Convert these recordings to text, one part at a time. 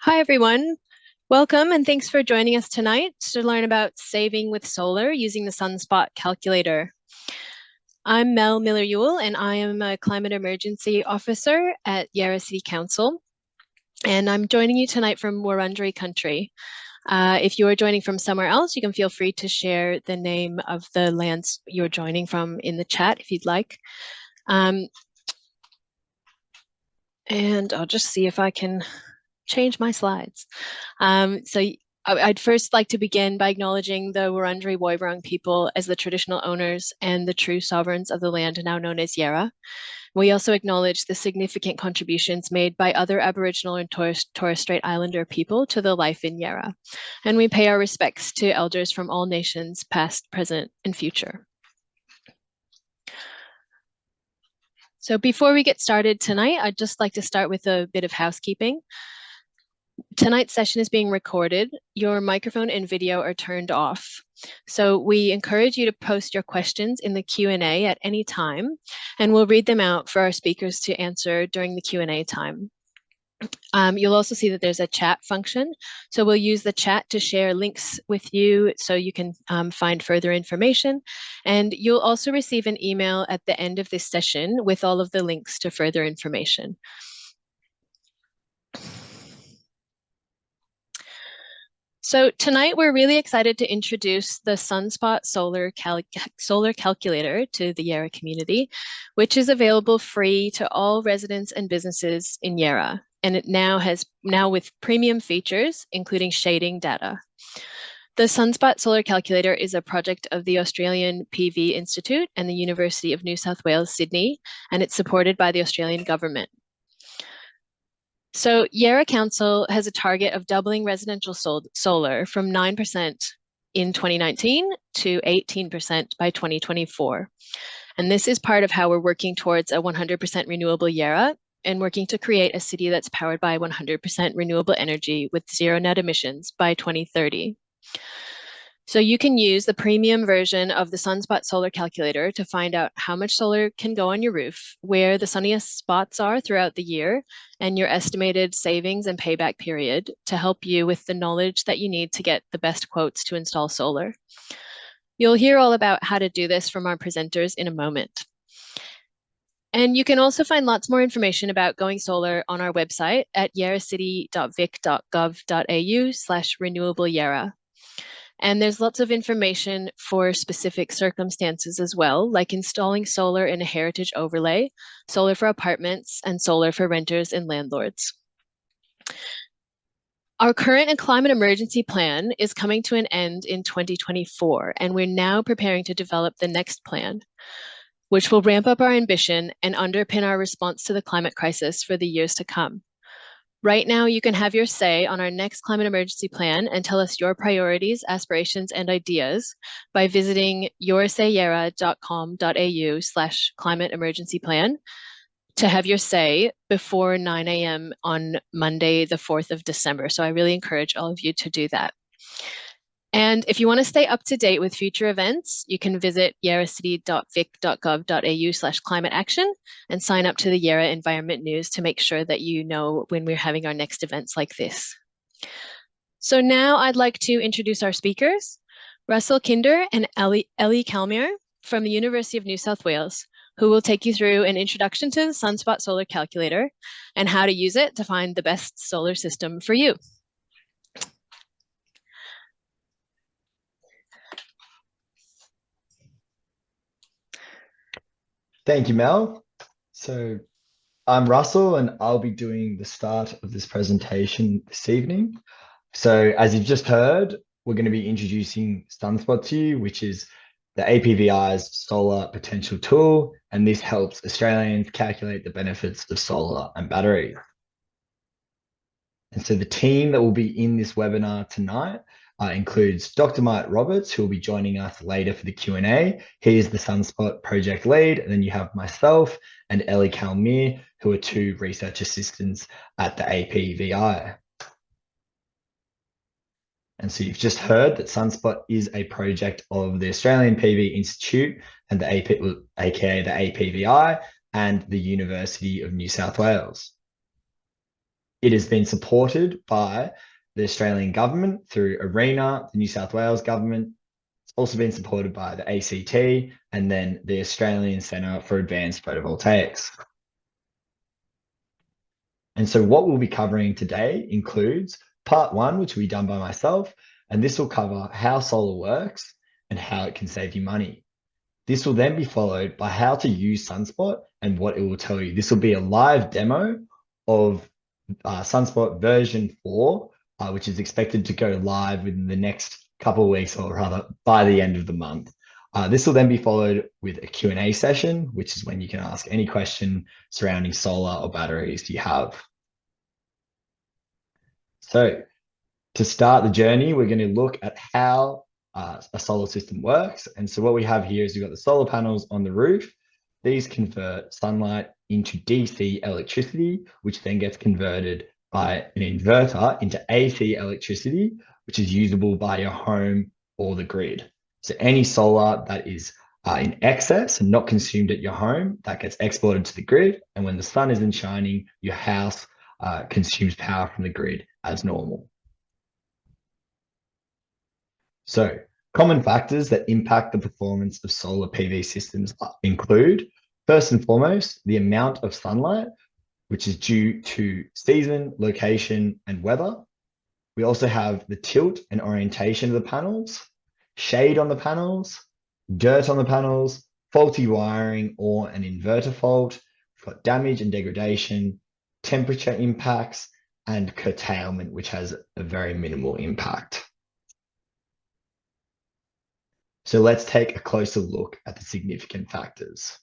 Hi, everyone. Welcome and thanks for joining us tonight to learn about saving with solar using the SunSPOT calculator. I'm Mel Miller-Ewell and I am a Climate Emergency Officer at Yarra City Council. And I'm joining you tonight from Wurundjeri country. If you are joining from somewhere else, you can feel free to share the name of the lands you're joining from in the chat if you'd like. And I'll just see if I can change my slides. I'd first like to begin by acknowledging the Wurundjeri Woiwurrung people as the traditional owners and the true sovereigns of the land now known as Yarra. We also acknowledge the significant contributions made by other Aboriginal and Torres Strait Islander people to the life in Yarra. And we pay our respects to elders from all nations, past, present, and future. So before we get started tonight, I'd just like to start with a bit of housekeeping. Tonight's session is being recorded. Your microphone and video are turned off. So we encourage you to post your questions in the Q&A at any time, and we'll read them out for our speakers to answer during the Q&A time. You'll also see that there's a chat function. So we'll use the chat to share links with you so you can find further information. And you'll also receive an email at the end of this session with all of the links to further information. So tonight we're really excited to introduce the SunSPOT solar calculator to the Yarra community, which is available free to all residents and businesses in Yarra. And it now with premium features, including shading data. The SunSPOT solar calculator is a project of the Australian PV Institute and the University of New South Wales, Sydney, and it's supported by the Australian government. So Yarra Council has a target of doubling residential solar from 9% in 2019 to 18% by 2024. And this is part of how we're working towards a 100% renewable Yarra and working to create a city that's powered by 100% renewable energy with zero net emissions by 2030. So you can use the premium version of the SunSPOT solar calculator to find out how much solar can go on your roof, where the sunniest spots are throughout the year, and your estimated savings and payback period to help you with the knowledge that you need to get the best quotes to install solar. You'll hear all about how to do this from our presenters in a moment. And you can also find lots more information about going solar on our website at yarracity.vic.gov.au/renewableyarra. And there's lots of information for specific circumstances as well, like installing solar in a heritage overlay, solar for apartments, and solar for renters and landlords. Our current and climate emergency plan is coming to an end in 2024, and we're now preparing to develop the next plan, which will ramp up our ambition and underpin our response to the climate crisis for the years to come. Right now, you can have your say on our next climate emergency plan and tell us your priorities, aspirations, and ideas by visiting yoursayarra.com.au/climate emergency plan to have your say before 9 a.m. on Monday, the 4th of December. So I really encourage all of you to do that. And if you want to stay up to date with future events, you can visit yarracity.vic.gov.au/climate action and sign up to the Yarra Environment News to make sure that you know when we're having our next events like this. So now I'd like to introduce our speakers, Russell Kinder and Ellie Kalmier from the University of New South Wales, who will take you through an introduction to the SunSPOT solar calculator and how to use it to find the best solar system for you. Thank you, Mel. So I'm Russell and I'll be doing the start of this presentation this evening. So as you've just heard, we're going to be introducing SunSPOT to you, which is the APVI's solar potential tool, and this helps Australians calculate the benefits of solar and batteries. And so the team that will be in this webinar tonight includes Dr. Mike Roberts, who will be joining us later for the Q&A. He is the SunSPOT project lead. And then you have myself and Ellie Kalmier, who are two research assistants at the APVI. And so you've just heard that SunSPOT is a project of the Australian PV Institute and the aka the APVI and the University of New South Wales. It has been supported by the Australian government through ARENA, the New South Wales government. It's also been supported by the ACT and then the Australian Centre for Advanced Photovoltaics. And so what we'll be covering today includes part one, which will be done by myself, and this will cover how solar works and how it can save you money. This will then be followed by how to use SunSPOT and what it will tell you. This will be a live demo of SunSPOT version 4, which is expected to go live within the next couple of weeks, or rather by the end of the month. This will then be followed with a Q&A session, which is when you can ask any question surrounding solar or batteries you have. So to start the journey, we're going to look at how a solar system works. And so what we have here is we've got the solar panels on the roof. These convert sunlight into DC electricity, which then gets converted by an inverter into AC electricity, which is usable by your home or the grid. So any solar that is in excess and not consumed at your home, that gets exported to the grid. And when the sun isn't shining, your house consumes power from the grid as normal. So common factors that impact the performance of solar PV systems include, first and foremost, the amount of sunlight, which is due to season, location, and weather. We also have the tilt and orientation of the panels, shade on the panels, dirt on the panels, faulty wiring or an inverter fault. We've got damage and degradation, temperature impacts, and curtailment, which has a very minimal impact. So let's take a closer look at the significant factors.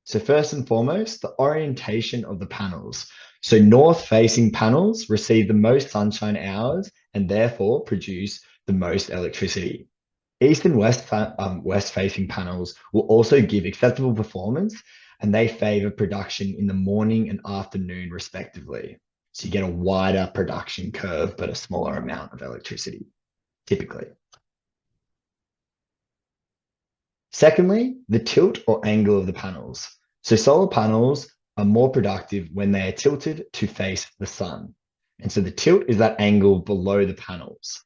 So first and foremost, the orientation of the panels. So north-facing panels receive the most sunshine hours and therefore produce the most electricity. East and west-facing panels will also give acceptable performance, and they favor production in the morning and afternoon respectively. So you get a wider production curve, but a smaller amount of electricity, typically. Secondly, the tilt or angle of the panels. So solar panels are more productive when they are tilted to face the sun. And so the tilt is that angle below the panels.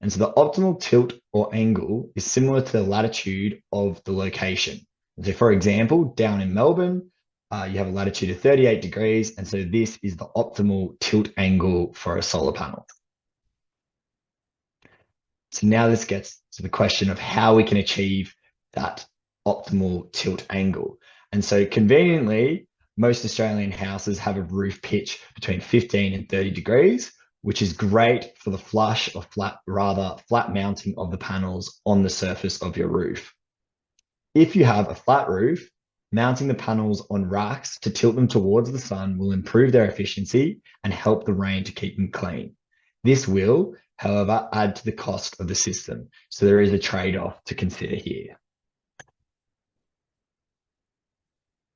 And so the optimal tilt or angle is similar to the latitude of the location. So for example, down in Melbourne, you have a latitude of 38 degrees. And so this is the optimal tilt angle for a solar panel. So now this gets to the question of how we can achieve that optimal tilt angle. And so conveniently, most Australian houses have a roof pitch between 15 and 30 degrees, which is great for the flush or flat mounting of the panels on the surface of your roof. If you have a flat roof, mounting the panels on racks to tilt them towards the sun will improve their efficiency and help the rain to keep them clean. This will, however, add to the cost of the system. So there is a trade-off to consider here.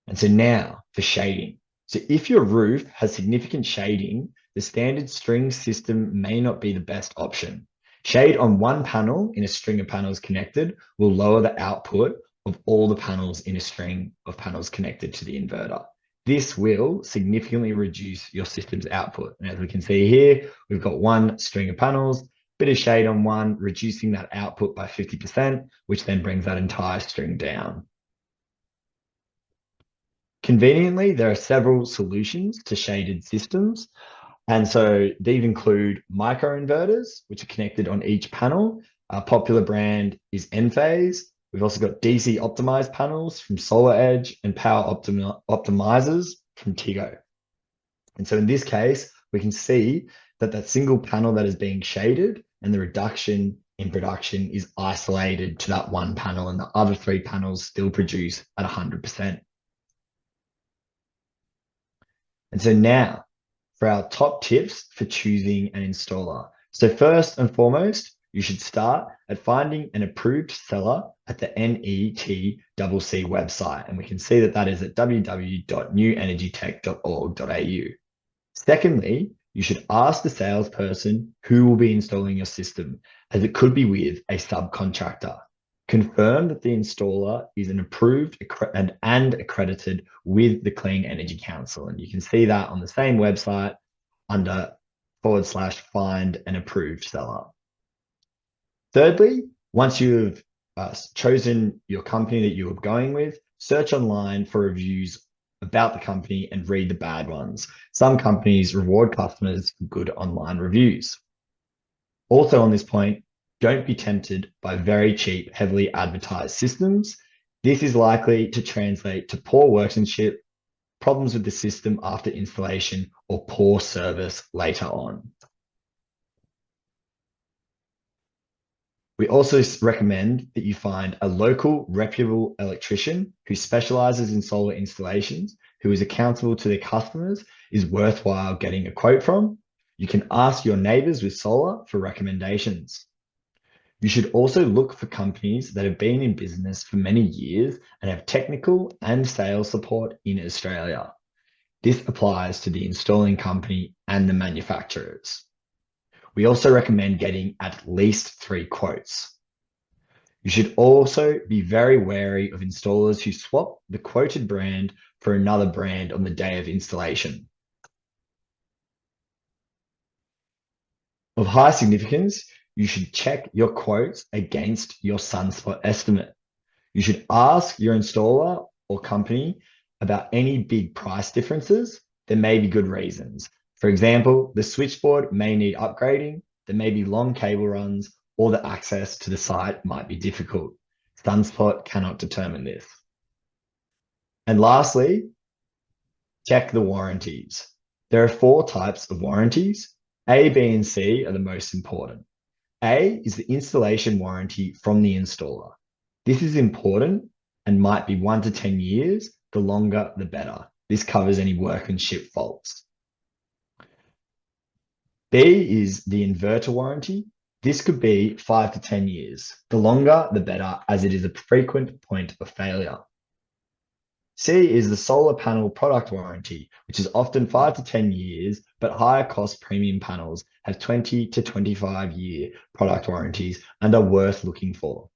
And so now for shading. So if your roof has significant shading, the standard string system may not be the best option. Shade on one panel in a string of panels connected will lower the output of all the panels in a string of panels connected to the inverter. This will significantly reduce your system's output. And as we can see here, we've got one string of panels, bit of shade on one, reducing that output by 50%, which then brings that entire string down. Conveniently, there are several solutions to shaded systems. And so these include microinverters, which are connected on each panel. A popular brand is Enphase. We've also got DC optimized panels from SolarEdge and power optimizers from Tigo. And so in this case, we can see that that single panel that is being shaded and the reduction in production is isolated to that one panel, and the other three panels still produce at 100%. And so now for our top tips for choosing an installer. So first and foremost, you should start at finding an approved seller at the NETCC website. And we can see that that is at www.newenergytech.org.au. Secondly, you should ask the salesperson who will be installing your system, as it could be with a subcontractor. Confirm that the installer is an approved and accredited with the Clean Energy Council. And you can see that on the same website under /find an approved seller. Thirdly, once you've chosen your company that you're going with, search online for reviews about the company and read the bad ones. Some companies reward customers for good online reviews. Also on this point, don't be tempted by very cheap, heavily advertised systems. This is likely to translate to poor workmanship, problems with the system after installation, or poor service later on. We also recommend that you find a local reputable electrician who specializes in solar installations, who is accountable to their customers, is worthwhile getting a quote from. You can ask your neighbors with solar for recommendations. You should also look for companies that have been in business for many years and have technical and sales support in Australia. This applies to the installing company and the manufacturers. We also recommend getting at least 3 quotes. You should also be very wary of installers who swap the quoted brand for another brand on the day of installation. Of high significance, you should check your quotes against your SunSPOT estimate. You should ask your installer or company about any big price differences. There may be good reasons. For example, the switchboard may need upgrading, there may be long cable runs, or the access to the site might be difficult. SunSPOT cannot determine this. And lastly, check the warranties. There are 4 types of warranties. A, B, and C are the most important. A is the installation warranty from the installer. This is important and might be 1 to 10 years. The longer, the better. This covers any workmanship faults. B is the inverter warranty. This could be 5 to 10 years. The longer, the better, as it is a frequent point of failure. C is the solar panel product warranty, which is often 5 to 10 years, but higher cost premium panels have 20 to 25-year product warranties and are worth looking for.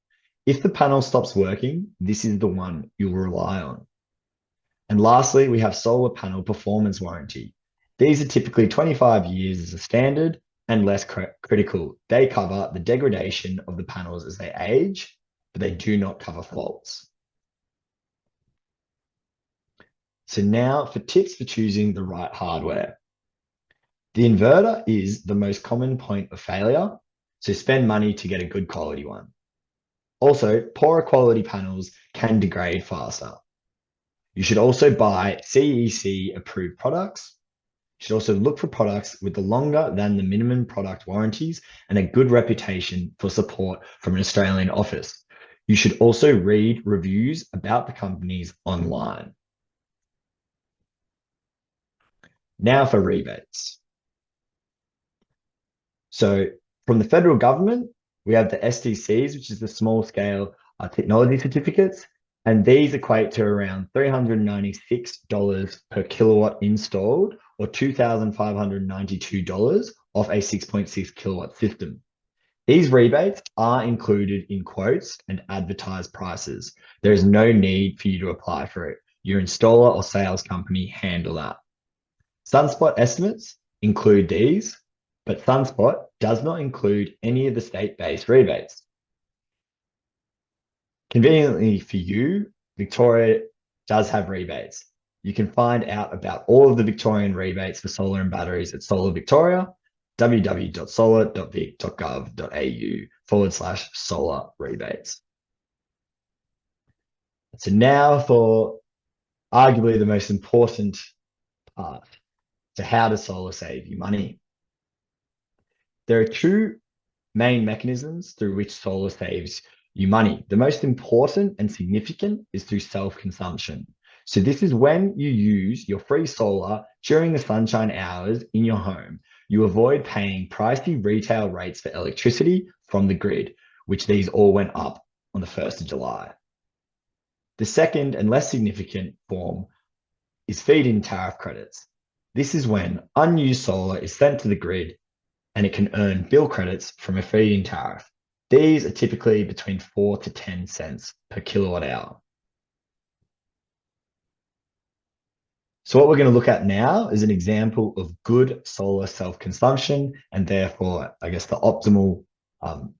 If the panel stops working, this is the one you'll rely on. And lastly, we have solar panel performance warranty. These are typically 25 years as a standard and less critical. They cover the degradation of the panels as they age, but they do not cover faults. So now for tips for choosing the right hardware. The inverter is the most common point of failure, so spend money to get a good quality one. Also, poorer quality panels can degrade faster. You should also buy CEC approved products. You should also look for products with the longer than the minimum product warranties and a good reputation for support from an Australian office. You should also read reviews about the companies online. Now for rebates. So from the federal government, we have the STCs, which is the small scale technology certificates, and these equate to around $396 per kilowatt installed, or $2,592 off a 6.6 kilowatt system. These rebates are included in quotes and advertised prices. There is no need for you to apply for it. Your installer or sales company handle that. SunSPOT estimates include these, but SunSPOT does not include any of the state-based rebates. Conveniently for you, Victoria does have rebates. You can find out about all of the Victorian rebates for solar and batteries at Solar Victoria, www.solar.vic.gov.au/solar rebates. So now for arguably the most important part. So how does solar save you money? There are 2 main mechanisms through which solar saves you money. The most important and significant is through self-consumption. So this is when you use your free solar during the sunshine hours in your home. You avoid paying pricey retail rates for electricity from the grid, which these all went up on the 1st of July. The second and less significant form is feed-in tariff credits. This is when unused solar is sent to the grid and it can earn bill credits from a feed-in tariff. These are typically between 4 to 10 cents per kilowatt hour. So what we're going to look at now is an example of good solar self-consumption and therefore, I guess, the optimal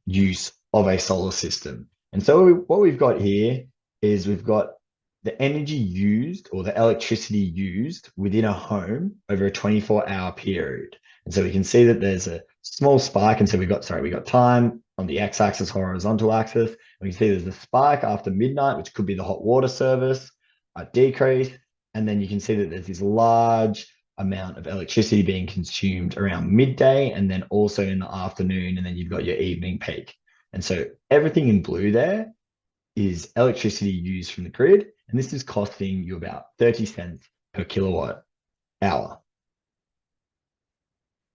use of a solar system. And so what we've got here is we've got the energy used or the electricity used within a home over a 24-hour period. And so we can see that there's a small spike. And so we got time on the x-axis, horizontal axis. And we can see there's a spike after midnight, which could be the hot water service, a decrease. And then you can see that there's this large amount of electricity being consumed around midday and then also in the afternoon. And then you've got your evening peak. And so everything in blue there is electricity used from the grid. And this is costing you about 30 cents per kilowatt hour.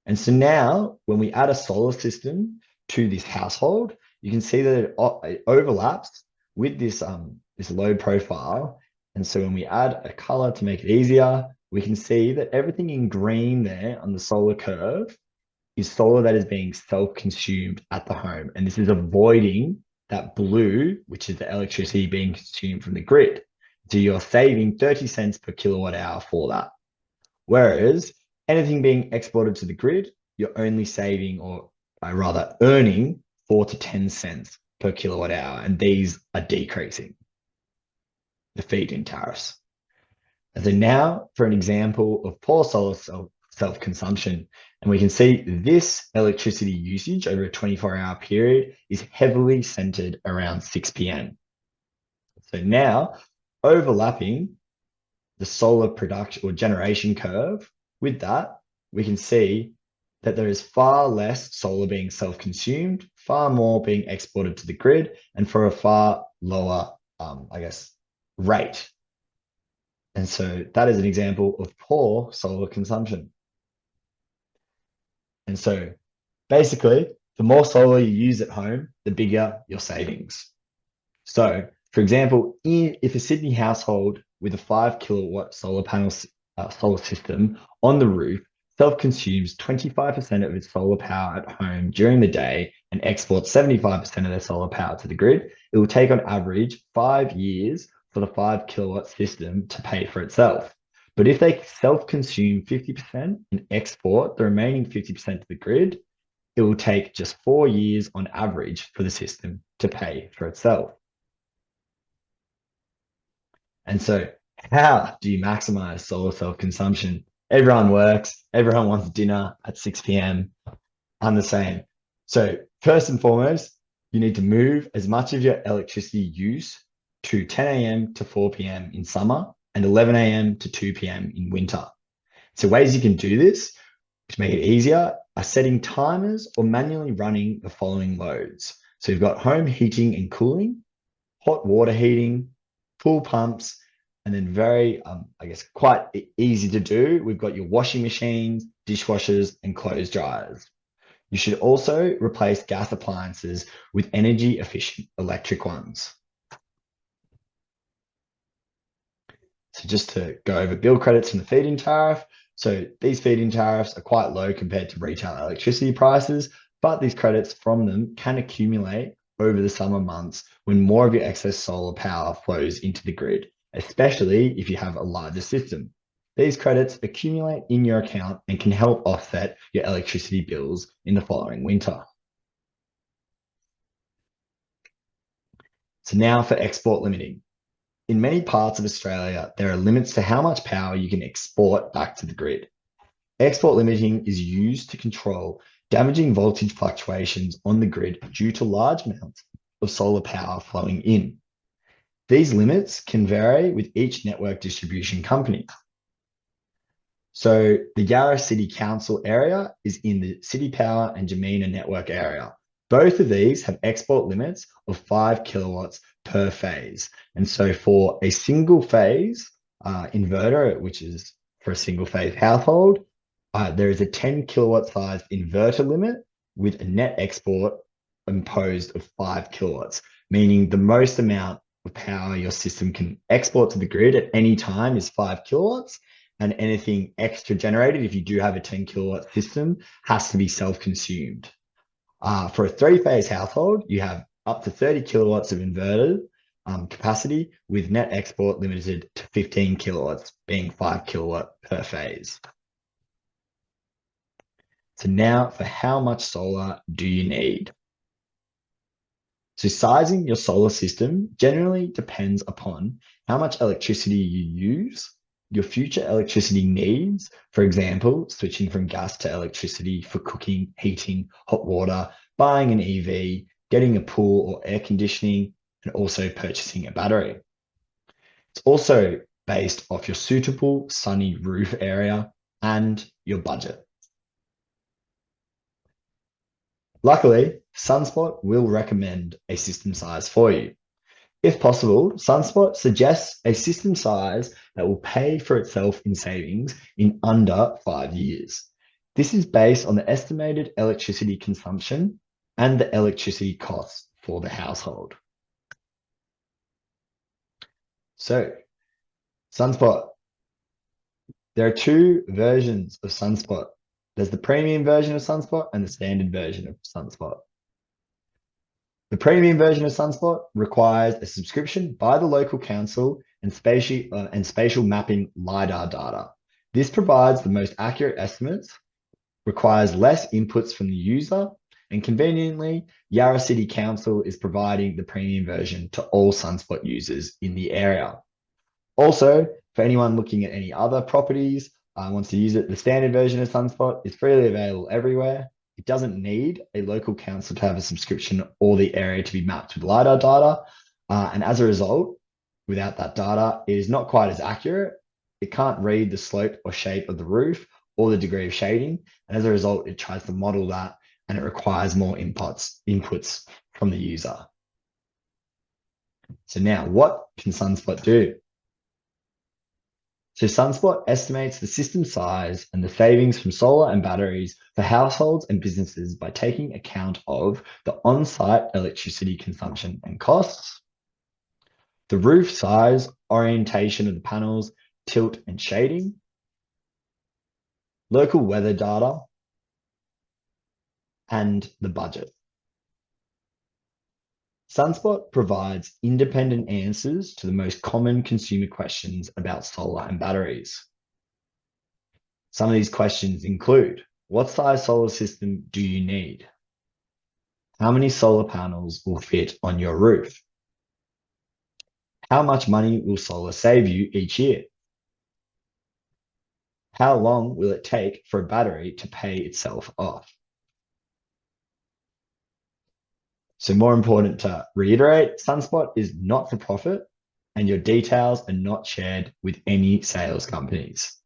And so now when we add a solar system to this household, you can see that it overlaps with this load profile. And so when we add a color to make it easier, we can see that everything in green there on the solar curve is solar that is being self-consumed at the home. And this is avoiding that blue, which is the electricity being consumed from the grid. So you're saving 30 cents per kilowatt hour for that. Whereas anything being exported to the grid, you're only saving, or rather earning 4 to 10 cents per kilowatt hour. And these are decreasing the feed-in tariffs. And so now for an example of poor solar self-consumption, and we can see this electricity usage over a 24-hour period is heavily centered around 6 p.m. So now overlapping the solar production or generation curve with that, we can see that there is far less solar being self-consumed, far more being exported to the grid, and for a far lower, rate. And so that is an example of poor solar consumption. And so basically, the more solar you use at home, the bigger your savings. So for example, if a Sydney household with a 5 kilowatt solar panel solar system on the roof self-consumes 25% of its solar power at home during the day and exports 75% of their solar power to the grid, it will take on average 5 years for the 5 kilowatt system to pay for itself. But if they self-consume 50% and export the remaining 50% to the grid, it will take just 4 years on average for the system to pay for itself. And so how do you maximize solar self-consumption? Everyone works, everyone wants dinner at 6 p.m. I'm the same. So first and foremost, you need to move as much of your electricity use to 10 a.m. to 4 p.m. in summer and 11 a.m. to 2 p.m. in winter. So ways you can do this to make it easier are setting timers or manually running the following loads. So you've got home heating and cooling, hot water heating, pool pumps, and then very, quite easy to do. We've got your washing machines, dishwashers, and clothes dryers. You should also replace gas appliances with energy efficient electric ones. So just to go over bill credits from the feed-in tariff. So these feed-in tariffs are quite low compared to retail electricity prices, but these credits from them can accumulate over the summer months when more of your excess solar power flows into the grid, especially if you have a larger system. These credits accumulate in your account and can help offset your electricity bills in the following winter. So now for export limiting. In many parts of Australia, there are limits to how much power you can export back to the grid. Export limiting is used to control damaging voltage fluctuations on the grid due to large amounts of solar power flowing in. These limits can vary with each network distribution company. So the Yarra City Council area is in the City Power and Jamina network area. Both of these have export limits of 5 kilowatts per phase. And so for a single phase inverter, which is for a single phase household, there is a 10 kilowatt size inverter limit with a net export imposed of 5 kilowatts, meaning the most amount of power your system can export to the grid at any time is 5 kilowatts. And anything extra generated, if you do have a 10 kilowatt system, has to be self-consumed. For a three-phase household, you have up to 30 kilowatts of inverter capacity, with net export limited to 15 kilowatts, being 5 kilowatt per phase. So now, for how much solar do you need? So sizing your solar system generally depends upon how much electricity you use, your future electricity needs, for example, switching from gas to electricity for cooking, heating, hot water, buying an EV, getting a pool or air conditioning, and also purchasing a battery. It's also based off your suitable sunny roof area and your budget. Luckily, SunSpot will recommend a system size for you. If possible, SunSpot suggests a system size that will pay for itself in savings in under 5 years. This is based on the estimated electricity consumption and the electricity costs for the household. So, SunSpot. There are two versions of SunSpot. There's the premium version of SunSpot and the standard version of SunSpot. The premium version of SunSpot requires a subscription by the local council and spatial mapping LiDAR data. This provides the most accurate estimates, requires less inputs from the user, and conveniently, Yarra City Council is providing the premium version to all SunSpot users in the area. Also, for anyone looking at any other properties, wants to use it, the standard version of SunSpot is freely available everywhere. It doesn't need a local council to have a subscription or the area to be mapped with LiDAR data. And as a result, without that data, it is not quite as accurate. It can't read the slope or shape of the roof or the degree of shading. And as a result, it tries to model that and it requires more inputs from the user. So now, what can SunSpot do? So SunSpot estimates the system size and the savings from solar and batteries for households and businesses by taking account of the on-site electricity consumption and costs, the roof size, orientation of the panels, tilt and shading, local weather data, and the budget. SunSpot provides independent answers to the most common consumer questions about solar and batteries. Some of these questions include, what size solar system do you need? How many solar panels will fit on your roof? How much money will solar save you each year? How long will it take for a battery to pay itself off? So more important to reiterate, SunSpot is not for profit and your details are not shared with any sales companies.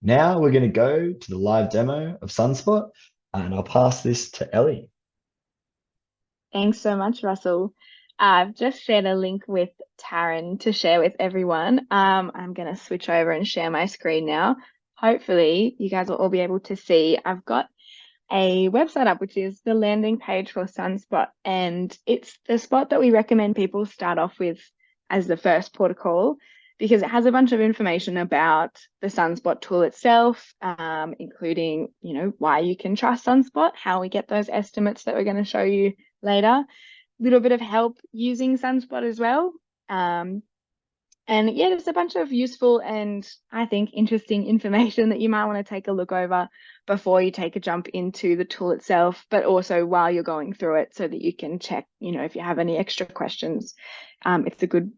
Now we're going to go to the live demo of SunSpot and I'll pass this to Ellie. Thanks so much, Russell. I've just shared a link with Taryn to share with everyone. I'm going to switch over and share my screen now. Hopefully you guys will all be able to see. I've got a website up, which is the landing page for SunSpot, and it's the spot that we recommend people start off with as the first port of call, because it has a bunch of information about the SunSpot tool itself, including, why you can trust SunSpot, how we get those estimates that we're going to show you later, a little bit of help using SunSpot as well. And yeah, there's a bunch of useful and I think interesting information that you might want to take a look over before you take a jump into the tool itself, but also while you're going through it so that you can check, if you have any extra questions. It's a good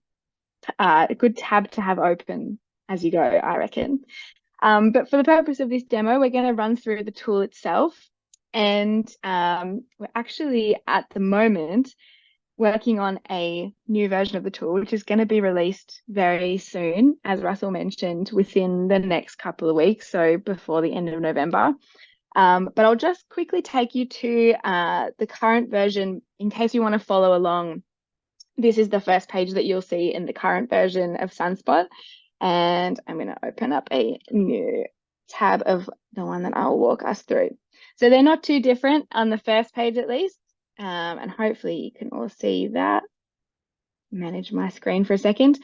tab to have open as you go, I reckon. But for the purpose of this demo, we're going to run through the tool itself. And we're actually at the moment working on a new version of the tool, which is going to be released very soon, as Russell mentioned, within the next couple of weeks, so before the end of November. But I'll just quickly take you to the current version in case you want to follow along. This is the first page that you'll see in the current version of SunSpot. And I'm going to open up a new tab of the one that I'll walk us through. So they're not too different on the first page, at least. And hopefully you can all see that. Manage my screen for a second.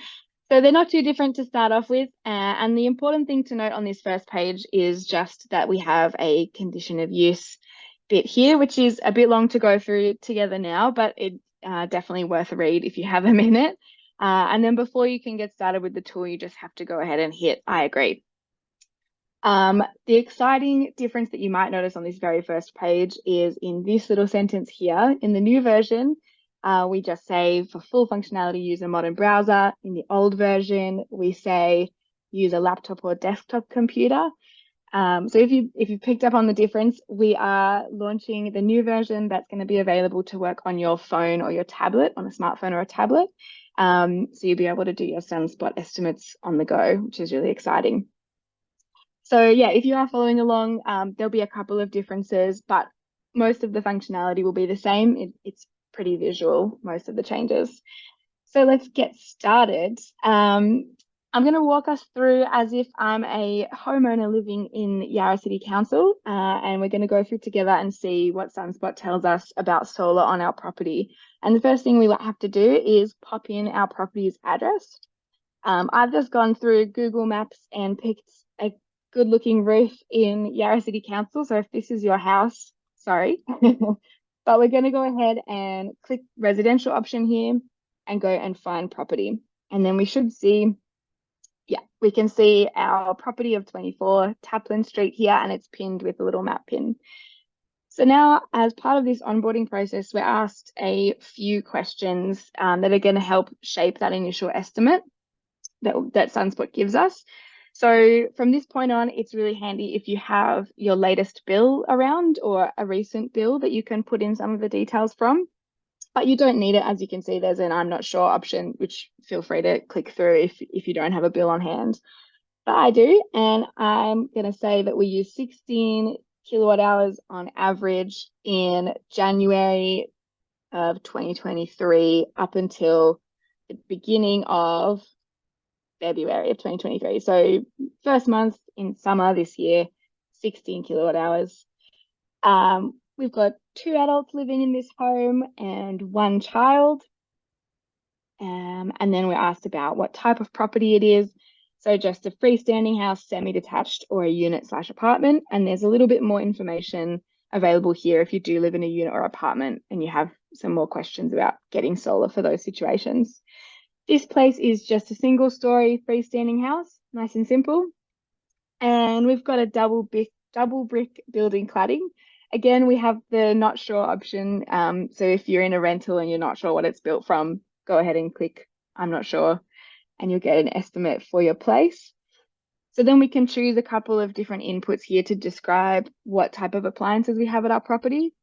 So they're not too different to start off with. And the important thing to note on this first page is just that we have a condition of use bit here, which is a bit long to go through together now, but it definitely worth a read if you have a minute. And then before you can get started with the tool, you just have to go ahead and hit I agree. The exciting difference that you might notice on this very first page is in this little sentence here. In the new version, we just say for full functionality, use a modern browser. In the old version, we say use a laptop or desktop computer. So if you picked up on the difference, we are launching the new version that's going to be available to work on your phone or your tablet, on a smartphone or a tablet. So you'll be able to do your SunSPOT estimates on the go, which is really exciting. So yeah, if you are following along, there'll be a couple of differences, but most of the functionality will be the same. It's pretty visual, most of the changes. So let's get started. I'm going to walk us through as if I'm a homeowner living in Yarra City Council, and we're going to go through together and see what SunSPOT tells us about solar on our property. And the first thing we have to do is pop in our property's address. I've just gone through Google Maps and picked a good looking roof in Yarra City Council. So if this is your house, sorry, but we're going to go ahead and click residential option here and go and find property. And then we should see, yeah, we can see our property of 24 Taplin Street here, and it's pinned with a little map pin. So now, as part of this onboarding process, we're asked a few questions that are going to help shape that initial estimate that SunSPOT gives us. So from this point on, it's really handy if you have your latest bill around or a recent bill that you can put in some of the details from. But you don't need it. As you can see, there's an I'm not sure option, which feel free to click through if you don't have a bill on hand. But I do, and I'm going to say that we use 16 kilowatt hours on average in January of 2023 up until the beginning of February of 2023. So first month in summer this year, 16 kilowatt hours. We've got 2 adults living in this home and 1 child. And then we're asked about what type of property it is. So just a freestanding house, semi-detached, or a unit/apartment. And there's a little bit more information available here if you do live in a unit or apartment and you have some more questions about getting solar for those situations. This place is just a single story freestanding house, nice and simple. And we've got a double brick building cladding. Again, we have the not sure option. So if you're in a rental and you're not sure what it's built from, go ahead and click I'm not sure, and you'll get an estimate for your place. So then we can choose a couple of different inputs here to describe what type of appliances we have at our property.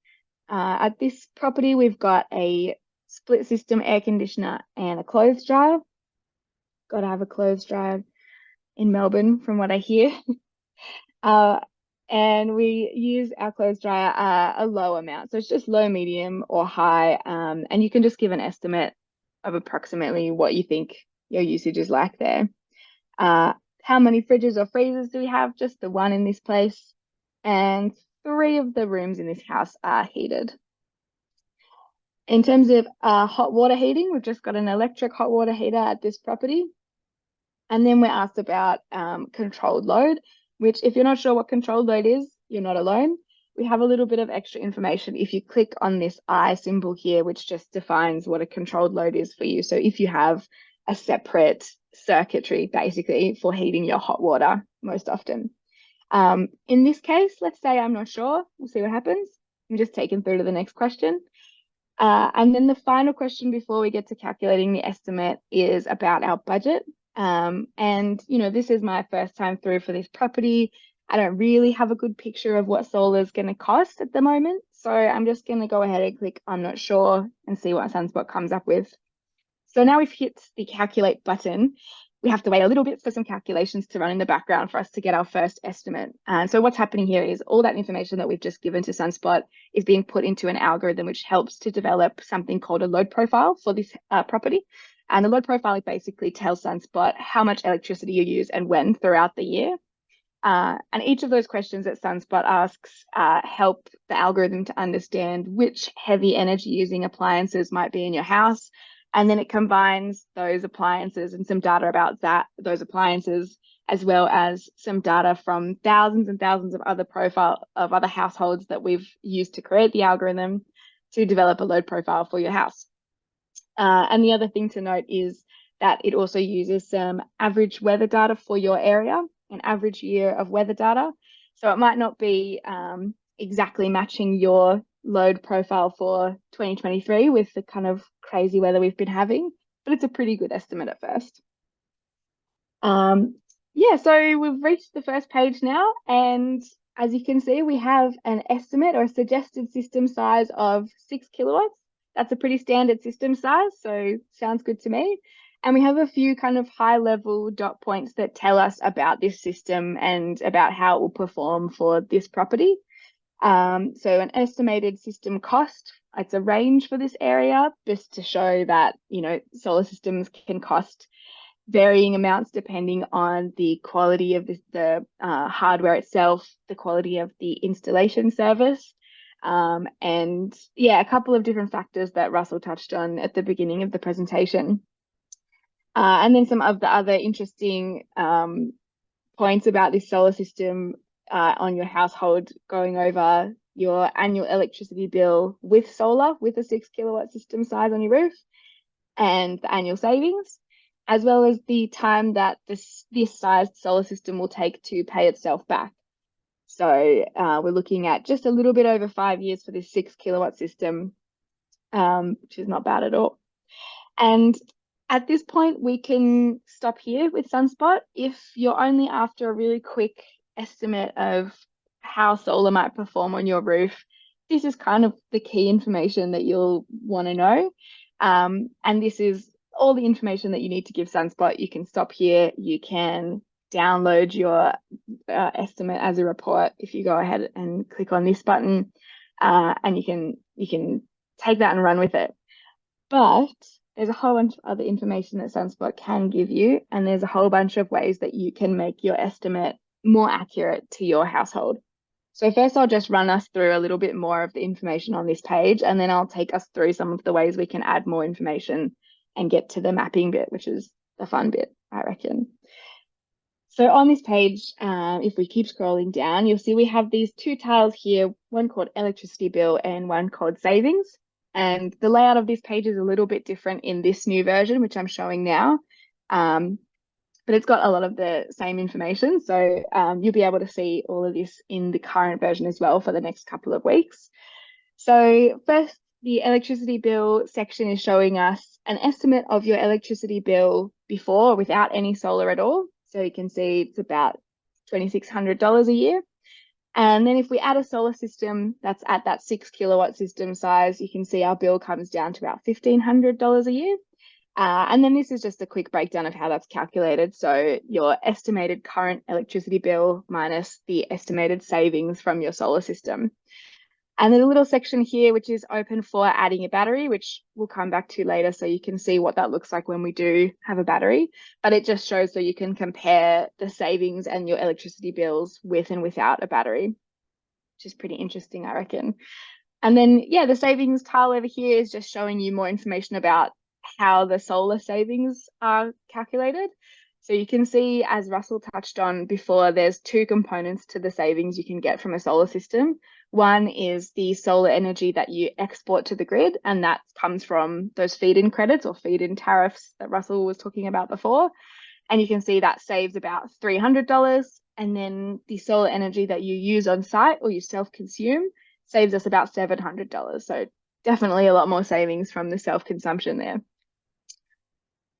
At this property, we've got a split system air conditioner and a clothes dryer. Got to have a clothes dryer in Melbourne, from what I hear. And we use our clothes dryer a low amount. So it's just low, medium, or high. And you can just give an estimate of approximately what you think your usage is like there. How many fridges or freezers do we have? Just the 1 in this place. And 3 of the rooms in this house are heated. In terms of hot water heating, we've just got an electric hot water heater at this property. And then we're asked about controlled load, which if you're not sure what controlled load is, you're not alone. We have a little bit of extra information if you click on this I symbol here, which just defines what a controlled load is for you. So if you have a separate circuitry, basically, for heating your hot water most often. In this case, let's say I'm not sure. We'll see what happens. I'm just taken through to the next question. And then the final question before we get to calculating the estimate is about our budget. And, you know, this is my first time through for this property. I don't really have a good picture of what solar is going to cost at the moment. So I'm just going to go ahead and click I'm not sure and see what SunSPOT comes up with. So now we've hit the calculate button. We have to wait a little bit for some calculations to run in the background for us to get our first estimate. And so what's happening here is all that information that we've just given to SunSPOT is being put into an algorithm which helps to develop something called a load profile for this property. And the load profile basically tells SunSPOT how much electricity you use and when throughout the year. And each of those questions that SunSPOT asks help the algorithm to understand which heavy energy using appliances might be in your house, And then it combines those appliances and some data about those appliances, as well as some data from thousands and thousands of other households that we've used to create the algorithm to develop a load profile for your house. And the other thing to note is that it also uses some average weather data for your area, an average year of weather data. So it might not be exactly matching your load profile for 2023 with the kind of crazy weather we've been having, but it's a pretty good estimate at first. Yeah, so we've reached the first page now, and as you can see, we have an estimate or a suggested system size of 6 kilowatts. That's a pretty standard system size, so sounds good to me. And we have a few kind of high-level dot points that tell us about this system and about how it will perform for this property. So an estimated system cost, it's a range for this area, just to show that, solar systems can cost varying amounts depending on the quality of the hardware itself, the quality of the installation service, and yeah, a couple of different factors that Russell touched on at the beginning of the presentation. And then some of the other interesting points about this solar system on your household, going over your annual electricity bill with solar, with a 6 kilowatt system size on your roof, and the annual savings, as well as the time that this sized solar system will take to pay itself back. So we're looking at just a little bit over 5 years for this 6 kilowatt system, which is not bad at all. And at this point, we can stop here with SunSPOT. If you're only after a really quick estimate of how solar might perform on your roof, this is kind of the key information that you'll want to know. And this is all the information that you need to give SunSPOT. You can stop here. You can download your estimate as a report if you go ahead and click on this button, and you can take that and run with it. But there's a whole bunch of other information that SunSPOT can give you, and there's a whole bunch of ways that you can make your estimate more accurate to your household. So first, I'll just run us through a little bit more of the information on this page, and then I'll take us through some of the ways we can add more information and get to the mapping bit, which is the fun bit, I reckon. So on this page, if we keep scrolling down, you'll see we have these two tiles here, one called electricity bill and one called savings. And the layout of this page is a little bit different in this new version, which I'm showing now. But it's got a lot of the same information. So you'll be able to see all of this in the current version as well for the next couple of weeks. So first, the electricity bill section is showing us an estimate of your electricity bill before or without any solar at all. So you can see it's about $2,600 a year. And then if we add a solar system that's at that 6 kilowatt system size, you can see our bill comes down to about $1,500 a year. And then this is just a quick breakdown of how that's calculated. So your estimated current electricity bill minus the estimated savings from your solar system. And there's a little section here which is open for adding a battery, which we'll come back to later so you can see what that looks like when we do have a battery. But it just shows so you can compare the savings and your electricity bills with and without a battery, which is pretty interesting, I reckon. And then, yeah, the savings tile over here is just showing you more information about how the solar savings are calculated. So you can see, as Russell touched on before, there's two components to the savings you can get from a solar system. One is the solar energy that you export to the grid, and that comes from those feed-in credits or feed-in tariffs that Russell was talking about before. And you can see that saves about $300. And then the solar energy that you use on site or you self-consume saves us about $700. So definitely a lot more savings from the self-consumption there.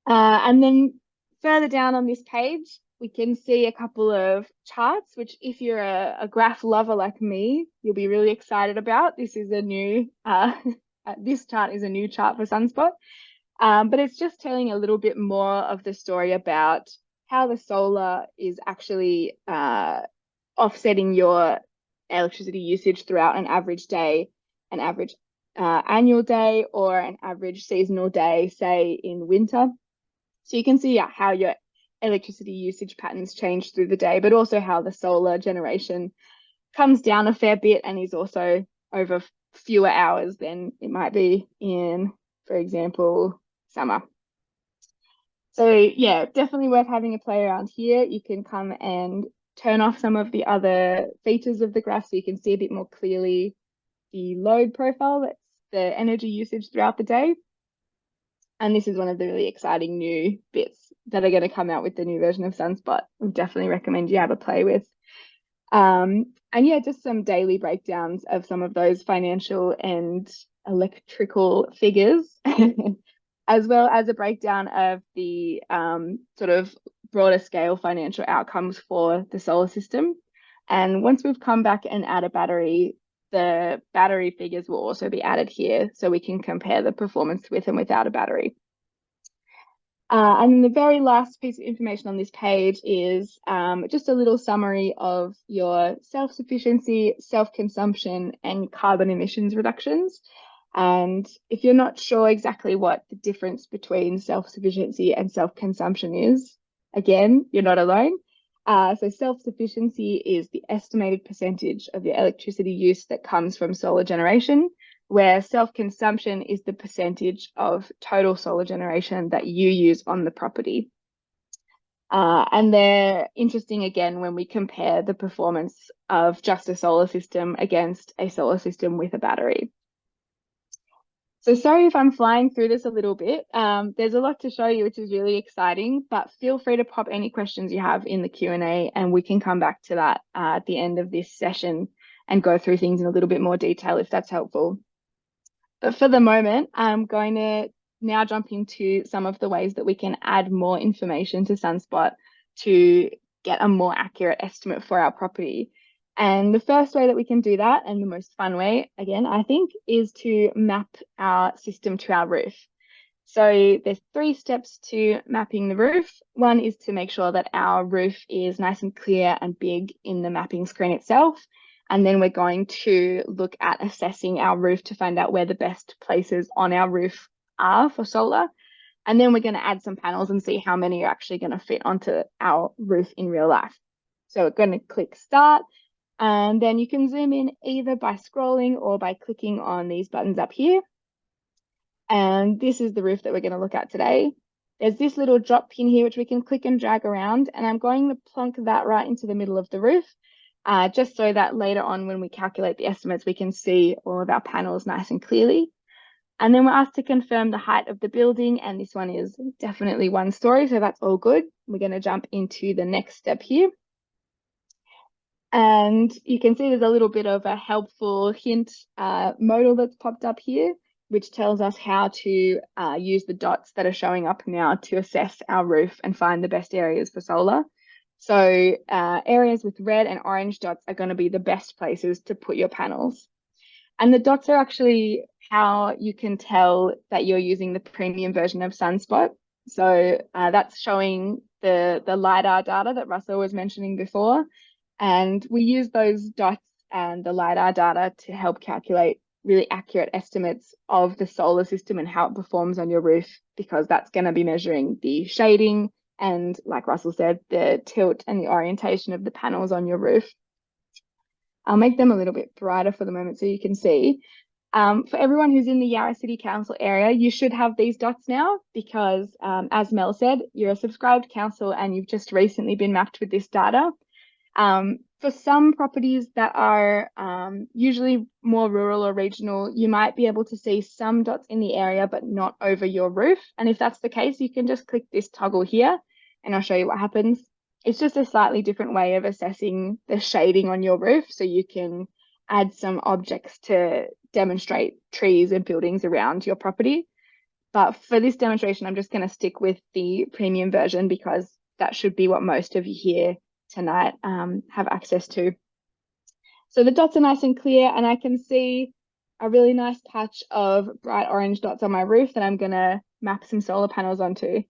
And then further down on this page, we can see a couple of charts, which if you're a graph lover like me, you'll be really excited about. This is a new, this chart is a new chart for SunSPOT, but it's just telling a little bit more of the story about how the solar is actually offsetting your electricity usage throughout an average day, an average annual day, or an average seasonal day, say in winter. So you can see how your electricity usage patterns change through the day, but also how the solar generation comes down a fair bit and is also over fewer hours than it might be in, for example, summer. So yeah, definitely worth having a play around here. You can come and turn off some of the other features of the graph so you can see a bit more clearly the load profile, that's the energy usage throughout the day. And this is one of the really exciting new bits that are going to come out with the new version of SunSPOT. I definitely recommend you have a play with. And yeah, just some daily breakdowns of some of those financial and electrical figures, as well as a breakdown of the sort of broader scale financial outcomes for the solar system. And once we've come back and add a battery, the battery figures will also be added here so we can compare the performance with and without a battery. And then the very last piece of information on this page is just a little summary of your self-sufficiency, self-consumption, and carbon emissions reductions. And if you're not sure exactly what the difference between self-sufficiency and self-consumption is, again, you're not alone. So self-sufficiency is the estimated percentage of your electricity use that comes from solar generation, where self-consumption is the percentage of total solar generation that you use on the property. And they're interesting again when we compare the performance of just a solar system against a solar system with a battery. So sorry if I'm flying through this a little bit. There's a lot to show you, which is really exciting, but feel free to pop any questions you have in the Q&A and we can come back to that at the end of this session and go through things in a little bit more detail if that's helpful. But for the moment, I'm going to now jump into some of the ways that we can add more information to SunSPOT to get a more accurate estimate for our property. And the first way that we can do that, and the most fun way, again, I think, is to map our system to our roof. So there's 3 steps to mapping the roof. One is to make sure that our roof is nice and clear and big in the mapping screen itself. And then we're going to look at assessing our roof to find out where the best places on our roof are for solar. And then we're going to add some panels and see how many are actually going to fit onto our roof in real life. So we're going to click start, and then you can zoom in either by scrolling or by clicking on these buttons up here. And this is the roof that we're going to look at today. There's this little drop pin here, which we can click and drag around, and I'm going to plonk that right into the middle of the roof, just so that later on when we calculate the estimates, we can see all of our panels nice and clearly. And then we're asked to confirm the height of the building, and this one is definitely 1 story, so that's all good. We're going to jump into the next step here. And you can see there's a little bit of a helpful hint modal that's popped up here, which tells us how to use the dots that are showing up now to assess our roof and find the best areas for solar. So areas with red and orange dots are going to be the best places to put your panels. And the dots are actually how you can tell that you're using the premium version of SunSPOT. So that's showing the LiDAR data that Russell was mentioning before. And we use those dots and the LiDAR data to help calculate really accurate estimates of the solar system and how it performs on your roof, because that's going to be measuring the shading and, like Russell said, the tilt and the orientation of the panels on your roof. I'll make them a little bit brighter for the moment so you can see. For everyone who's in the Yarra City Council area, you should have these dots now because, as Mel said, you're a subscribed council and you've just recently been mapped with this data. For some properties that are usually more rural or regional, you might be able to see some dots in the area, but not over your roof. And if that's the case, you can just click this toggle here and I'll show you what happens. It's just a slightly different way of assessing the shading on your roof. So you can add some objects to demonstrate trees and buildings around your property. But for this demonstration, I'm just going to stick with the premium version because that should be what most of you here tonight have access to. So the dots are nice and clear, and I can see a really nice patch of bright orange dots on my roof that I'm going to map some solar panels onto.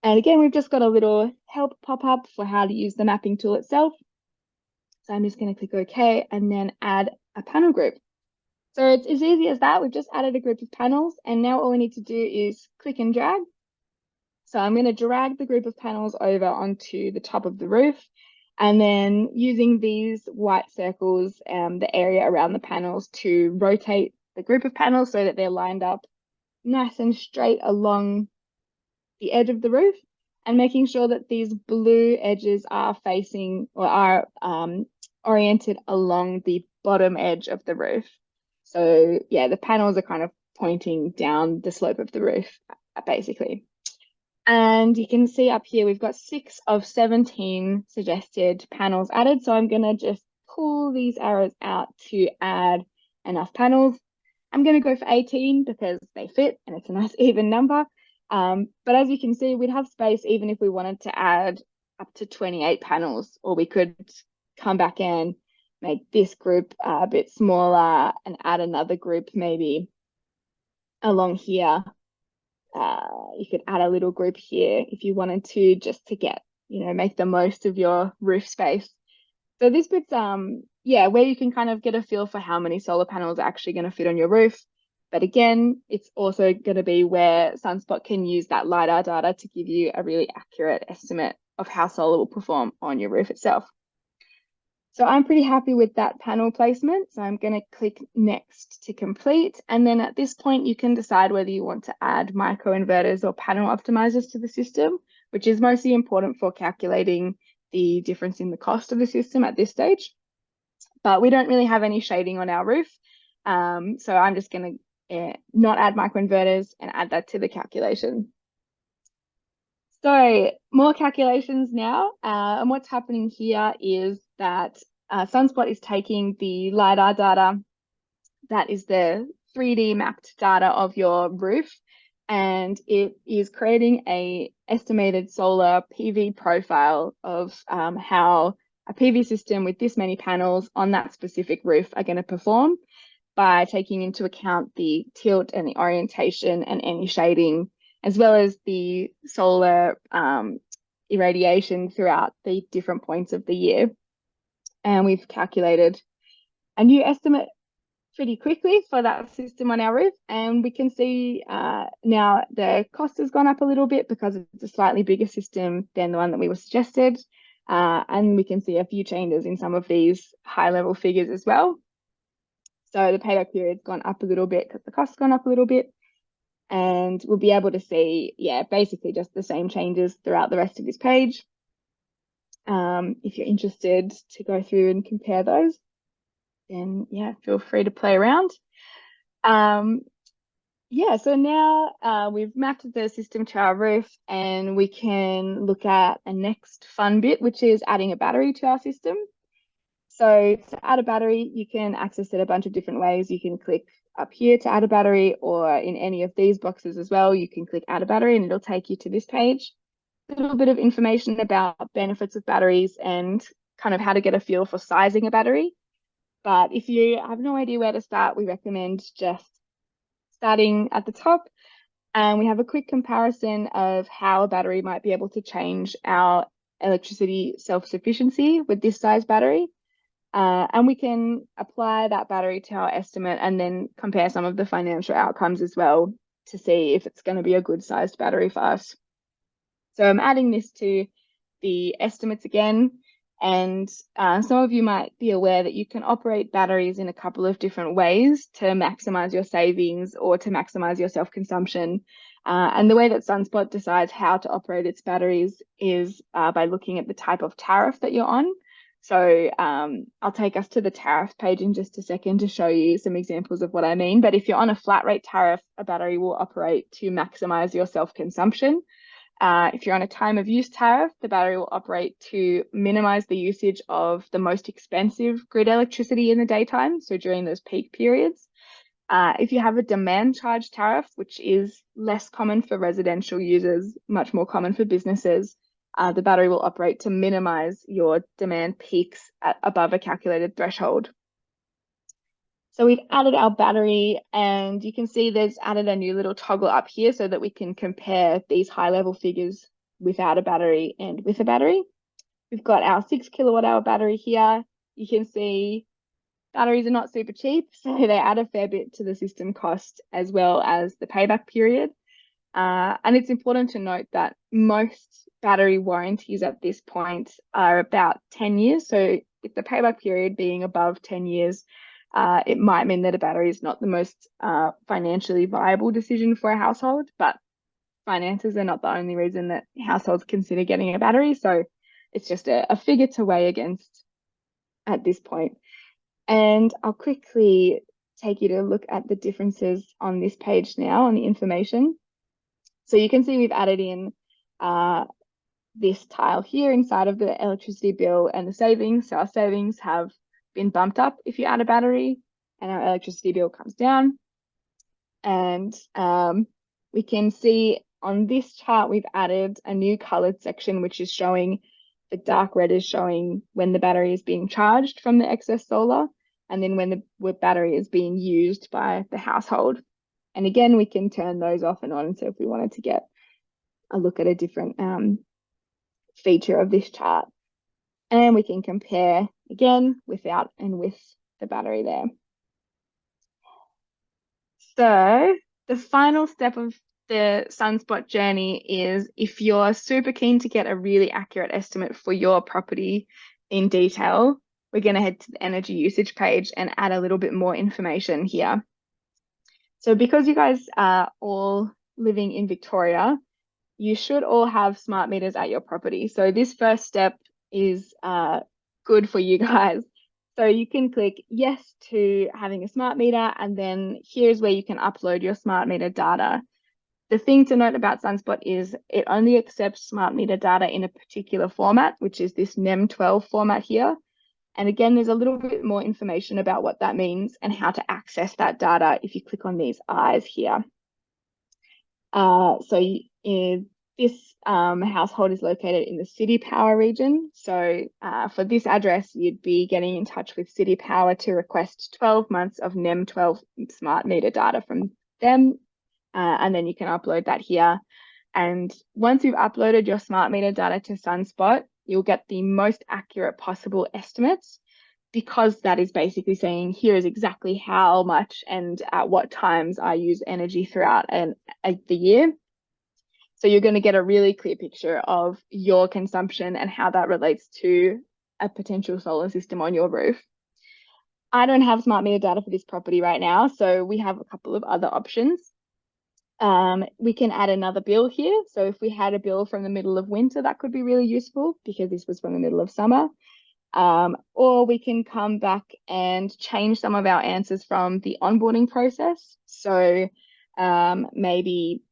And again, we've just got a little help pop up for how to use the mapping tool itself. So I'm just going to click OK and then add a panel group. So it's as easy as that. We've just added a group of panels, and now all we need to do is click and drag. So I'm going to drag the group of panels over onto the top of the roof, and then using these white circles, the area around the panels, to rotate the group of panels so that they're lined up nice and straight along the edge of the roof, and making sure that these blue edges are facing or are oriented along the bottom edge of the roof. So yeah, the panels are kind of pointing down the slope of the roof, basically. And you can see up here, we've got 6 of 17 suggested panels added. So I'm gonna just pull these arrows out to add enough panels. I'm gonna go for 18 because they fit and it's a nice even number. But as you can see, we'd have space even if we wanted to add up to 28 panels, or we could come back and make this group a bit smaller and add another group maybe along here. You could add a little group here if you wanted to, just to get, make the most of your roof space. So this bit's, yeah, where you can kind of get a feel for how many solar panels are actually going to fit on your roof. But again, it's also going to be where SunSPOT can use that LiDAR data to give you a really accurate estimate of how solar will perform on your roof itself. So I'm pretty happy with that panel placement. So I'm going to click next to complete. And then at this point, you can decide whether you want to add microinverters or panel optimizers to the system, which is mostly important for calculating the difference in the cost of the system at this stage. But we don't really have any shading on our roof. So I'm just going to not add microinverters and add that to the calculation. So more calculations now. And what's happening here is that SunSPOT is taking the LiDAR data, that is the 3D mapped data of your roof, and it is creating a estimated solar PV profile of how a PV system with this many panels on that specific roof are going to perform by taking into account the tilt and the orientation and any shading, as well as the solar irradiation throughout the different points of the year. And we've calculated a new estimate pretty quickly for that system on our roof. And we can see now the cost has gone up a little bit because it's a slightly bigger system than the one that we were suggested. And we can see a few changes in some of these high level figures as well. So the payback period's gone up a little bit because the cost's gone up a little bit. And we'll be able to see, yeah, basically just the same changes throughout the rest of this page. If you're interested to go through and compare those, then yeah, feel free to play around. Yeah, so now we've mapped the system to our roof, and we can look at a next fun bit, which is adding a battery to our system. So to add a battery, you can access it a bunch of different ways. You can click up here to add a battery, or in any of these boxes as well, you can click add a battery and it'll take you to this page. A little bit of information about benefits of batteries and kind of how to get a feel for sizing a battery. But if you have no idea where to start, we recommend just starting at the top. And we have a quick comparison of how a battery might be able to change our electricity self-sufficiency with this size battery. And we can apply that battery to our estimate and then compare some of the financial outcomes as well to see if it's going to be a good sized battery for us. So I'm adding this to the estimates again. And some of you might be aware that you can operate batteries in a couple of different ways to maximize your savings or to maximize your self-consumption. And the way that SunSPOT decides how to operate its batteries is by looking at the type of tariff that you're on. So I'll take us to the tariff page in just a second to show you some examples of what I mean. But if you're on a flat rate tariff, a battery will operate to maximize your self-consumption. If you're on a time of use tariff, the battery will operate to minimize the usage of the most expensive grid electricity in the daytime, so during those peak periods. If you have a demand charge tariff, which is less common for residential users, much more common for businesses, the battery will operate to minimize your demand peaks at above a calculated threshold. So we've added our battery, and you can see there's added a new little toggle up here so that we can compare these high level figures without a battery and with a battery. We've got our 6 kilowatt hour battery here. You can see batteries are not super cheap, so they add a fair bit to the system cost as well as the payback period. And it's important to note that most battery warranties at this point are about 10 years. So with the payback period being above 10 years, it might mean that a battery is not the most financially viable decision for a household, but finances are not the only reason that households consider getting a battery. So it's just a figure to weigh against at this point. And I'll quickly take you to look at the differences on this page now on the information. So you can see we've added in this tile here inside of the electricity bill and the savings. So our savings have been bumped up if you add a battery, and our electricity bill comes down. And we can see on this chart, we've added a new colored section, which is showing the dark red is showing when the battery is being charged from the excess solar, and then when the battery is being used by the household. And again, we can turn those off and on. So if we wanted to get a look at a different feature of this chart, and we can compare again without and with the battery there. So the final step of the SunSPOT journey is, if you're super keen to get a really accurate estimate for your property in detail, we're going to head to the energy usage page and add a little bit more information here. So because you guys are all living in Victoria, you should all have smart meters at your property. So this first step is good for you guys. So you can click yes to having a smart meter, and then here's where you can upload your smart meter data. The thing to note about SunSPOT is it only accepts smart meter data in a particular format, which is this NEM12 format here. And again, there's a little bit more information about what that means and how to access that data if you click on these eyes here. This household is located in the City Power region. So for this address, you'd be getting in touch with City Power to request 12 months of NEM12 smart meter data from them. And then you can upload that here. And once you've uploaded your smart meter data to SunSPOT, you'll get the most accurate possible estimates, because that is basically saying, here is exactly how much and at what times I use energy throughout the year. So you're going to get a really clear picture of your consumption and how that relates to a potential solar system on your roof. I don't have smart meter data for this property right now, so we have a couple of other options. We can add another bill here. So if we had a bill from the middle of winter, that could be really useful because this was from the middle of summer. Or we can come back and change some of our answers from the onboarding process. So maybe,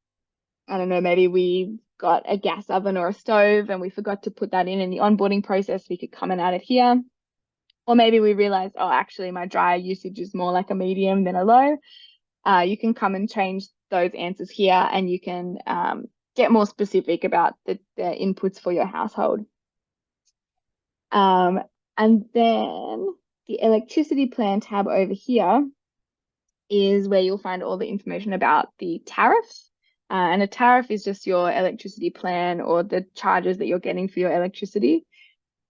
I don't know, maybe we got a gas oven or a stove and we forgot to put that in the onboarding process. We could come and add it here. Or maybe we realized, oh, actually my dryer usage is more like a medium than a low. You can come and change those answers here, and you can get more specific about the inputs for your household. And then the electricity plan tab over here is where you'll find all the information about the tariffs. And a tariff is just your electricity plan or the charges that you're getting for your electricity.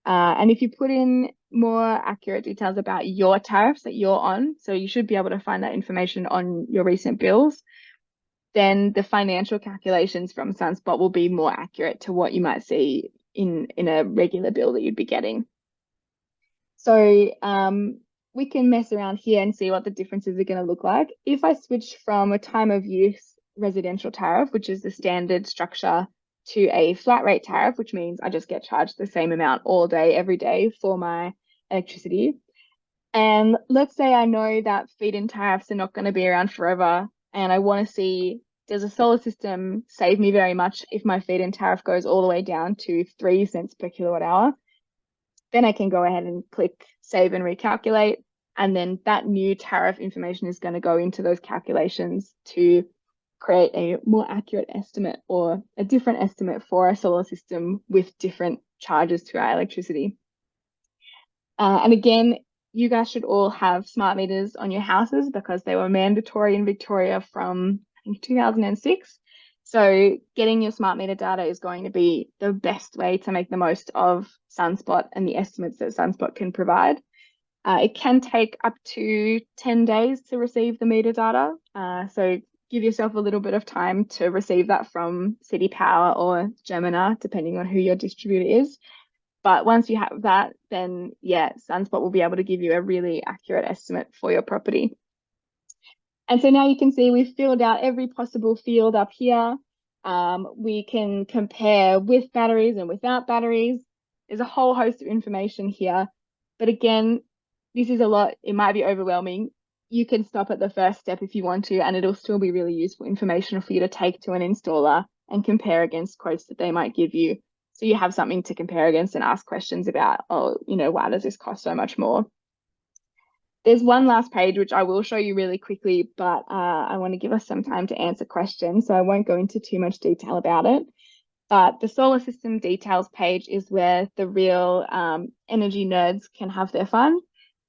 And if you put in more accurate details about your tariffs that you're on, so you should be able to find that information on your recent bills, then the financial calculations from SunSPOT will be more accurate to what you might see in a regular bill that you'd be getting. So we can mess around here and see what the differences are going to look like. If I switch from a time of use residential tariff, which is the standard structure, to a flat rate tariff, which means I just get charged the same amount all day, every day for my electricity. And let's say I know that feed-in tariffs are not going to be around forever, and I want to see, does a solar system save me very much if my feed-in tariff goes all the way down to 3 cents per kilowatt hour? Then I can go ahead and click save and recalculate, and then that new tariff information is going to go into those calculations to create a more accurate estimate or a different estimate for a solar system with different charges to our electricity. And again, you guys should all have smart meters on your houses because they were mandatory in Victoria from, I think, 2006. So getting your smart meter data is going to be the best way to make the most of SunSPOT and the estimates that SunSPOT can provide. It can take up to 10 days to receive the meter data. So give yourself a little bit of time to receive that from City Power or Gemini, depending on who your distributor is. But once you have that, then yeah, SunSpot will be able to give you a really accurate estimate for your property. And so now you can see we've filled out every possible field up here. We can compare with batteries and without batteries. There's a whole host of information here. But again, this is a lot. It might be overwhelming. You can stop at the first step if you want to, and it'll still be really useful information for you to take to an installer and compare against quotes that they might give you. So you have something to compare against and ask questions about, oh, why does this cost so much more? There's one last page, which I will show you really quickly, but I want to give us some time to answer questions, so I won't go into too much detail about it. But the solar system details page is where the real energy nerds can have their fun.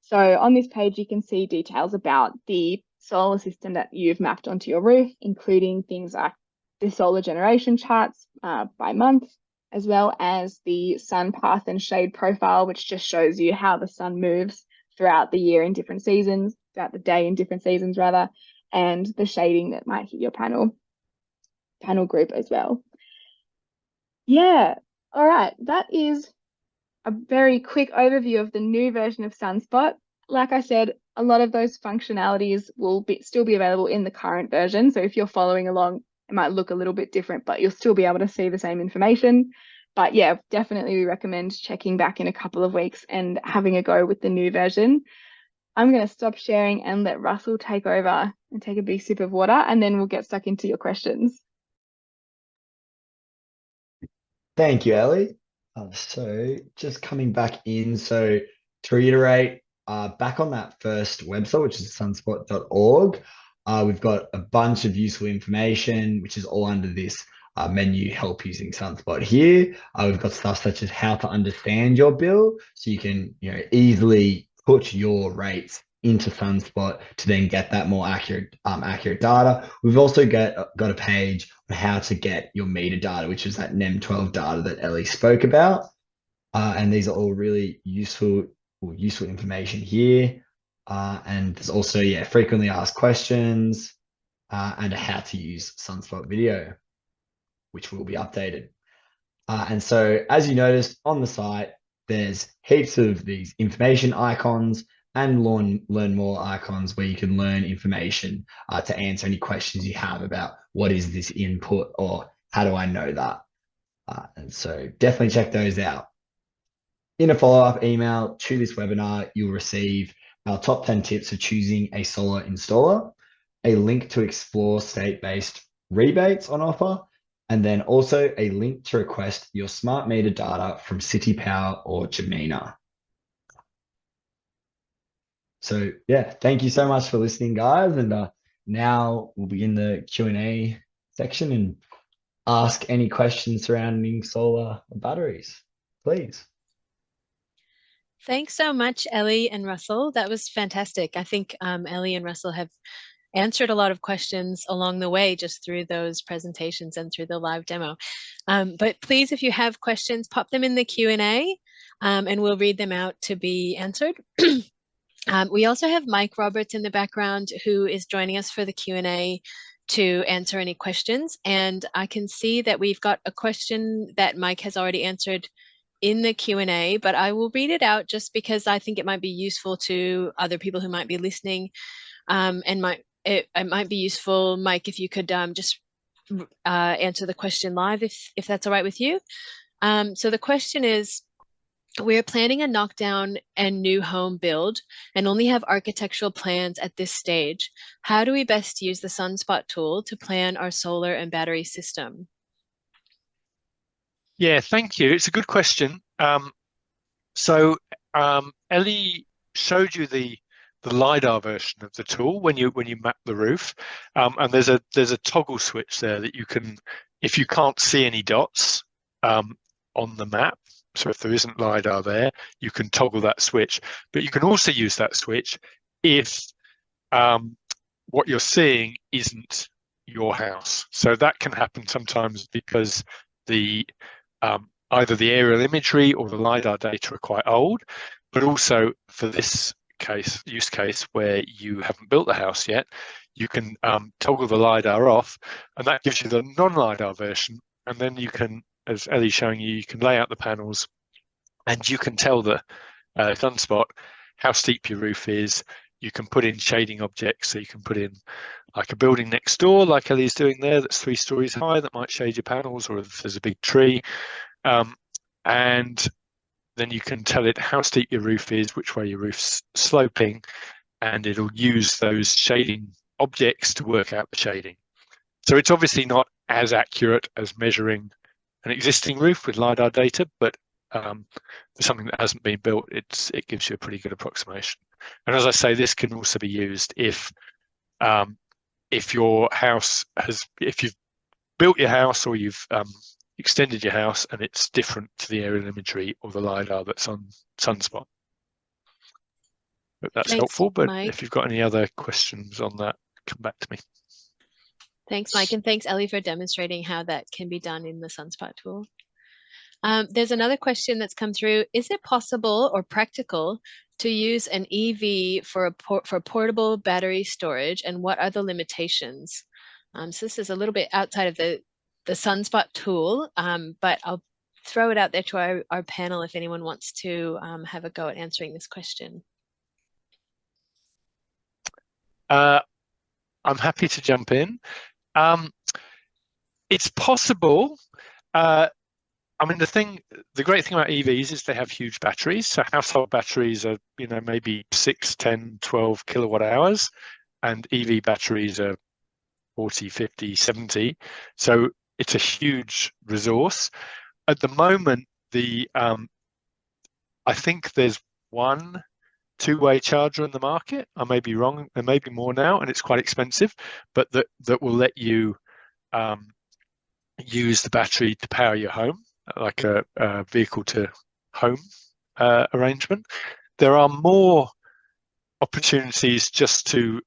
So on this page, you can see details about the solar system that you've mapped onto your roof, including things like the solar generation charts by month, as well as the sun path and shade profile, which just shows you how the sun moves throughout the year in different seasons, throughout the day in different seasons rather, and the shading that might hit your panel group as well. Yeah, all right, that is a very quick overview of the new version of SunSpot. Like I said, a lot of those functionalities will still be available in the current version. So if you're following along, it might look a little bit different, but you'll still be able to see the same information. But yeah, definitely we recommend checking back in a couple of weeks and having a go with the new version. I'm going to stop sharing and let Russell take over and take a big sip of water, and then we'll get stuck into your questions. Thank you, Ellie. So just coming back in. So to reiterate, back on that first website, which is sunspot.org, we've got a bunch of useful information, which is all under this menu, help using SunSpot here. We've got stuff such as how to understand your bill, so you can easily put your rates into SunSpot to then get that more accurate data. We've also got a page on how to get your meter data, which is that NEM12 data that Ellie spoke about. And these are all really useful information here. And there's also, frequently asked questions and a how to use SunSpot video, which will be updated. And so as you noticed on the site, there's heaps of these information icons and learn more icons where you can learn information to answer any questions you have about what is this input or how do I know that? And so definitely check those out. In a follow-up email to this webinar, you'll receive our top 10 tips for choosing a solar installer, a link to explore state-based rebates on offer, and then also a link to request your smart meter data from City Power or Jamina. So yeah, thank you so much for listening, guys. And now we'll begin the Q&A section and ask any questions surrounding solar batteries, please. Thanks so much, Ellie and Russell. That was fantastic. I think Ellie and Russell have answered a lot of questions along the way just through those presentations and through the live demo. But please, if you have questions, pop them in the Q&A and we'll read them out to be answered. We also have Mike Roberts in the background who is joining us for the Q&A to answer any questions. And I can see that we've got a question that Mike has already answered in the Q&A, but I will read it out just because I think it might be useful to other people who might be listening. And it might be useful, Mike, if you could just answer the question live, if that's all right with you. So the question is, we're planning a knockdown and new home build and only have architectural plans at this stage. How do we best use the SunSpot tool to plan our solar and battery system? Yeah, thank you. It's a good question. Ellie showed you the LiDAR version of the tool when you map the roof, and there's a toggle switch there that you can, if you can't see any dots on the map. So if there isn't LiDAR there, you can toggle that switch. But you can also use that switch if what you're seeing isn't your house. So that can happen sometimes because the either the aerial imagery or the LiDAR data are quite old, but also for this use case where you haven't built the house yet, you can toggle the LiDAR off, and that gives you the non-LiDAR version. And then you can, as Ellie's showing you, you can lay out the panels and you can tell the SunSpot how steep your roof is. You can put in shading objects, so you can put in like a building next door, like Ellie's doing there, that's 3 stories high, that might shade your panels, or if there's a big tree. And then you can tell it how steep your roof is, which way your roof's sloping, and it'll use those shading objects to work out the shading. So it's obviously not as accurate as measuring an existing roof with LiDAR data, but for something that hasn't been built, it gives you a pretty good approximation. And as I say, this can also be used if your house if you've built your house, or you've extended your house and it's different to the aerial imagery or the LiDAR that's on SunSpot. Hope that's Thanks, helpful, but Mike. if you've got any other questions on that, come back to me. Thanks, Mike, and thanks, Ellie, for demonstrating how that can be done in the SunSpot tool. There's another question that's come through. Is it possible or practical to use an EV for portable battery storage, and what are the limitations? So this is a little bit outside of the SunSpot tool, but I'll throw it out there to our panel if anyone wants to have a go at answering this question. I'm happy to jump in. It's possible. I mean, the great thing about EVs is they have huge batteries. So household batteries are, maybe 6, 10, 12 kilowatt hours, and EV batteries are 40, 50, 70. So it's a huge resource. At the moment, I think there's one two-way charger in the market. I may be wrong. There may be more now, and it's quite expensive, but that will let you use the battery to power your home, like a vehicle to home arrangement. There are more opportunities just to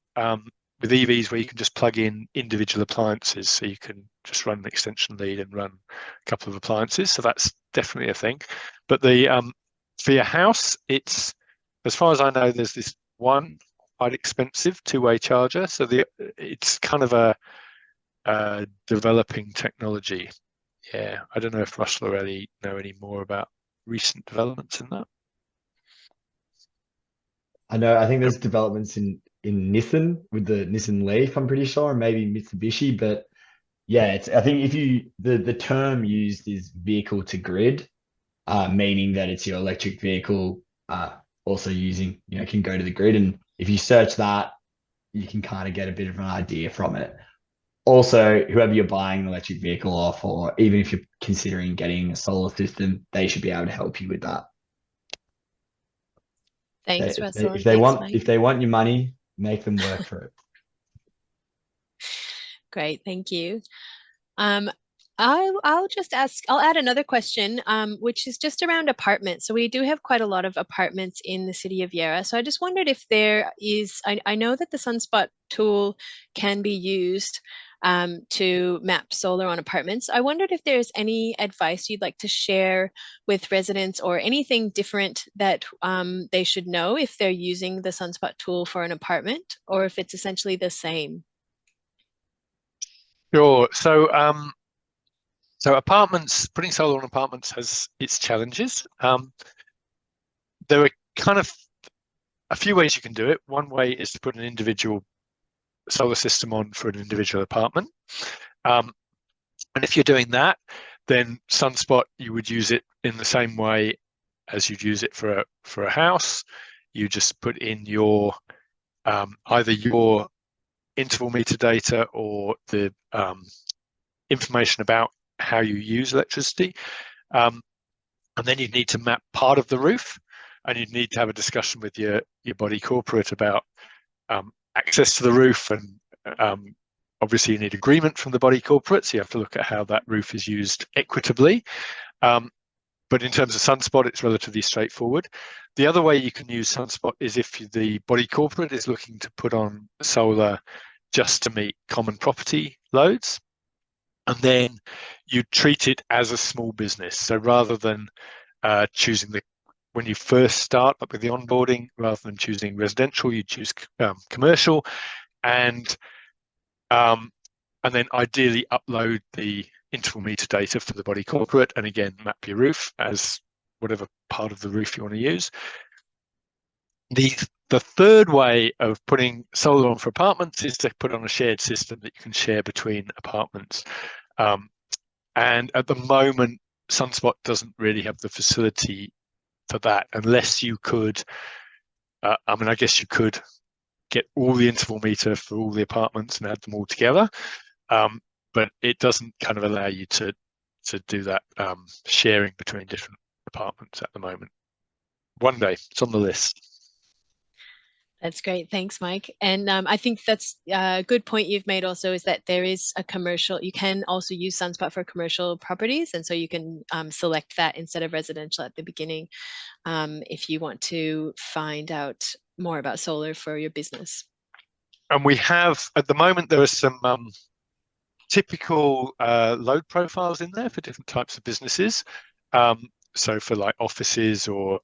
with EVs where you can just plug in individual appliances, so you can just run an extension lead and run a couple of appliances. So that's definitely a thing. But for your house, it's, as far as I know, there's this one quite expensive two-way charger. So it's kind of a developing technology. Yeah, I don't know if Russell or Ellie know any more about recent developments in that. I think there's developments in Nissan with the Nissan Leaf, I'm pretty sure, and maybe Mitsubishi. But yeah, I think if the term used is vehicle to grid, meaning that it's your electric vehicle also using, can go to the grid. And if you search that, you can kind of get a bit of an idea from it. Also, whoever you're buying an electric vehicle off, or even if you're considering getting a solar system, they should be able to help you with that. Thanks, Russell. If they want, Mike. if they want your money, make them work for it. Great, thank you. I'll just ask, I'll add another question, which is just around apartments. So we do have quite a lot of apartments in the city of Yarra. So I just wondered if there is, I know that the SunSpot tool can be used to map solar on apartments. I wondered if there's any advice you'd like to share with residents, or anything different that they should know if they're using the SunSpot tool for an apartment, or if it's essentially the same. Sure. So apartments, putting solar on apartments has its challenges. There are kind of a few ways you can do it. One way is to put an individual solar system on for an individual apartment. And if you're doing that, then SunSpot, you would use it in the same way as you'd use it for a house. You just put in your either your interval meter data or the information about how you use electricity, and then you'd need to map part of the roof, and you'd need to have a discussion with your body corporate about access to the roof, and obviously you need agreement from the body corporate, so you have to look at how that roof is used equitably. But in terms of SunSpot, it's relatively straightforward. The other way you can use SunSpot is if the body corporate is looking to put on solar just to meet common property loads. And then you treat it as a small business. So rather than choosing when you first start up with the onboarding, rather than choosing residential, you choose commercial, and then ideally upload the interval meter data for the body corporate, and again map your roof as whatever part of the roof you want to use. The third way of putting solar on for apartments is to put on a shared system that you can share between apartments. And at the moment, SunSPOT doesn't really have the facility for that, unless you could, I mean, I guess you could get all the interval meter for all the apartments and add them all together. But it doesn't kind of allow you to do that sharing between different apartments at the moment. One day, it's on the list. That's great. Thanks, Mike. And I think that's a good point you've made also, is that there is a commercial, you can also use SunSPOT for commercial properties. And so you can select that instead of residential at the beginning if you want to find out more about solar for your business. And we have, at the moment, there are some typical load profiles in there for different types of businesses. So for like offices or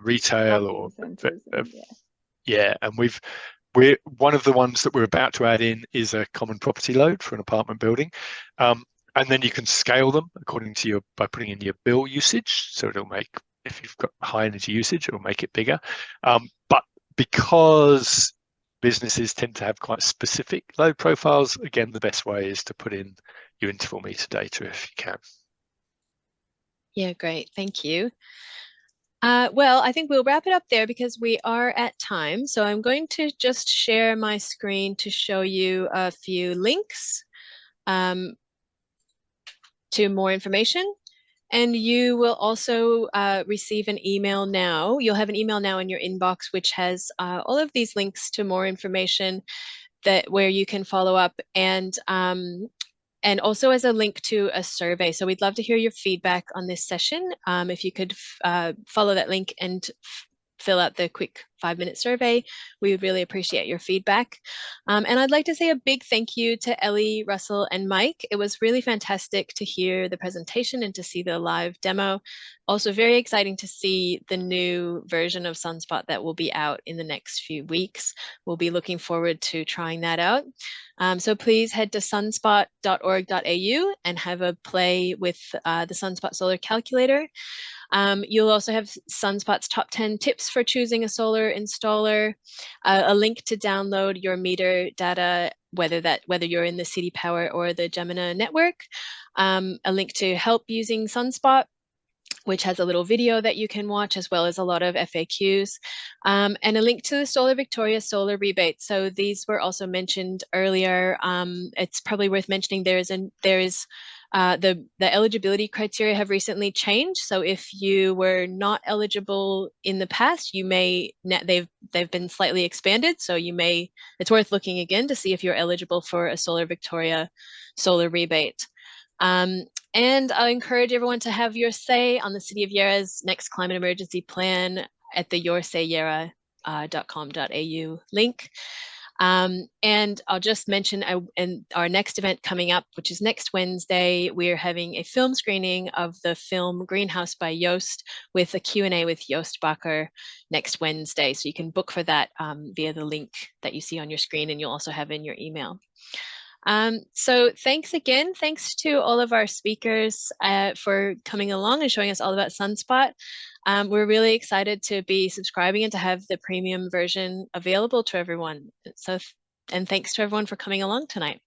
retail or yeah, and we're one of the ones that we're about to add in is a common property load for an apartment building, and then you can scale them according to by putting in your bill usage. So it'll make, if you've got high energy usage, it'll make it bigger. But because businesses tend to have quite specific load profiles, again, the best way is to put in your interval meter data if you can. Yeah, great. Thank you. Well, I think we'll wrap it up there because we are at time. So I'm going to just share my screen to show you a few links to more information. And you will also receive an email now. You'll have an email now in your inbox, which has all of these links to more information where you can follow up, and also as a link to a survey. So we'd love to hear your feedback on this session. If you could follow that link and fill out the quick 5-minute survey, we would really appreciate your feedback. And I'd like to say a big thank you to Ellie, Russell, and Mike. It was really fantastic to hear the presentation and to see the live demo. Also very exciting to see the new version of SunSPOT that will be out in the next few weeks. We'll be looking forward to trying that out. So please head to sunspot.org.au and have a play with the SunSPOT Solar Calculator. You'll also have SunSPOT's top 10 tips for choosing a solar installer, a link to download your meter data, whether you're in the City Power or the Gemina network, a link to help using SunSPOT, which has a little video that you can watch, as well as a lot of FAQs, and a link to the Solar Victoria solar rebate. So these were also mentioned earlier. It's probably worth mentioning the eligibility criteria have recently changed. So if you were not eligible in the past, they've been slightly expanded. So it's worth looking again to see if you're eligible for a Solar Victoria solar rebate. And I encourage everyone to have your say on the City of Yarra's next climate emergency plan at the yoursayarra.com.au link. And I'll just mention in our next event coming up, which is next Wednesday, we're having a film screening of the film Greenhouse by Joost with a Q&A with Joost Bakker next Wednesday. So you can book for that via the link that you see on your screen, and you'll also have in your email. So thanks again. Thanks to all of our speakers for coming along and showing us all about SunSPOT. We're really excited to be subscribing and to have the premium version available to everyone. And thanks to everyone for coming along tonight.